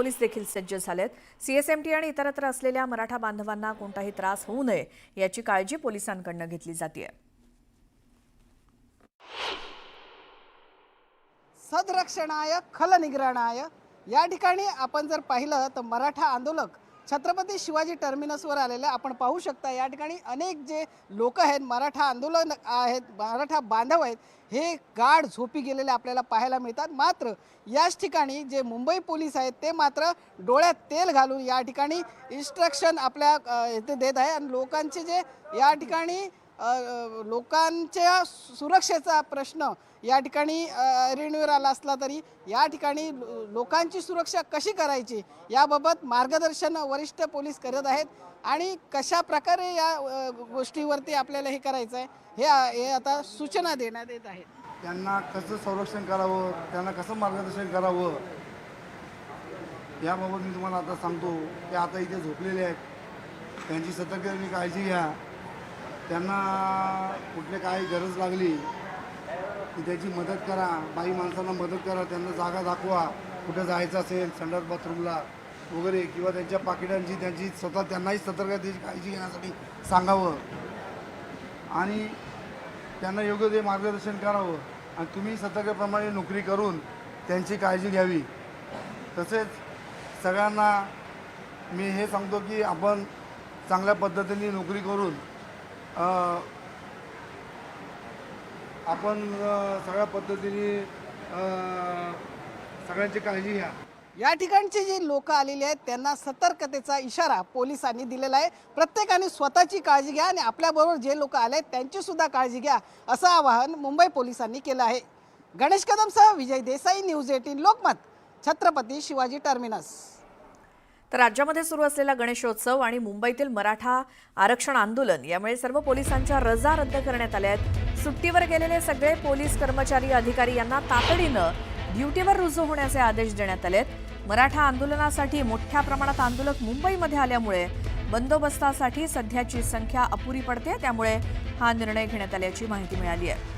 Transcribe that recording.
Police देखील सज्ज झालेत। सीएसएमटी आणि इतरत्र असलेल्या मराठा बांधवांना कोणताही त्रास होऊ नये याची काळजी पोलिसांकडून घेतली जाते। सदरक्षणाय खलनिग्रहणाय या ठिकाणी आपण जर पाहिलं तर मराठा आंदोलक छत्रपती शिवाजी टर्मिनसवर आलेले आपण पाहू शकता। या ठिकाणी अनेक जे लोक आहेत, मराठा आंदोलन आहेत, मराठा बांधव आहेत, हे गाढ झोपी गेलेले आपल्याला पाहायला मिळतात। मात्र याच ठिकाणी जे मुंबई पोलीस आहेत ते मात्र डोळ्यात तेल घालून या ठिकाणी इन्स्ट्रक्शन आपल्या इथे देत आहे आणि लोकांचे जे या ठिकाणी लोकांच्या सुरक्षेचा प्रश्न या ठिकाणी ऐरणीवर आला असला तरी या ठिकाणी लोकांची सुरक्षा कशी करायची याबाबत मार्गदर्शन वरिष्ठ पोलीस करत आहेत आणि कशा प्रकारे या गोष्टीवरती आपल्याला हे करायचं आहे हे आता सूचना देण्यात येत आहेत। त्यांना कसं संरक्षण करावं, त्यांना कसं मार्गदर्शन करावं याबाबत मी तुम्हाला आता सांगतो। ते आता इथे झोपलेले आहेत, त्यांची सतर्कतेने काळजी घ्या। त्यांना कुठले काही गरज लागली की त्याची मदत करा, बाई माणसांना मदत करा, त्यांना जागा दाखवा, कुठं जायचं असेल संडास बाथरूमला वगैरे किंवा त्यांच्या पाकिटांची त्यांची त्यांनाही सतर्कतेची काळजी घेण्यासाठी सांगावं आणि त्यांना योग्य ते मार्गदर्शन करावं आणि तुम्ही सतर्कतेप्रमाणे नोकरी करून त्यांची काळजी घ्यावी। तसेच सगळ्यांना मी हे सांगतो की आपण चांगल्या पद्धतीने नोकरी करून आपण सगळ्या पद्धतीने सगळ्यांची काळजी घ्या। या ठिकाणचे जे लोक आलेले आहेत त्यांना सतर्कतेचा इशारा पोलिसांनी दिलेला आहे। प्रत्येकाने स्वतःची काळजी घ्या आणि आपल्याबरोबर जे लोक आले त्यांची सुद्धा काळजी घ्या असं आवाहन मुंबई पोलिसांनी केलं आहे। गणेश कदमसह विजय देसाई, न्यूज 18 लोकमत, छत्रपती शिवाजी टर्मिनस। तर राज्यामध्ये सुरू असलेला गणेशोत्सव आणि मुंबईतील मराठा आरक्षण आंदोलन यामुळे सर्व पोलिसांच्या रजा रद्द करण्यात आल्या आहेत। सुट्टीवर गेलेले सगळे पोलीस कर्मचारी अधिकारी यांना तातडीनं ड्युटीवर रुजू होण्याचे आदेश देण्यात आलेत। मराठा आंदोलनासाठी मोठ्या प्रमाणात आंदोलक मुंबईमध्ये आल्यामुळे बंदोबस्तासाठी सध्याची संख्या अपुरी पडते, त्यामुळे हा निर्णय घेण्यात आल्याची माहिती मिळाली आहे।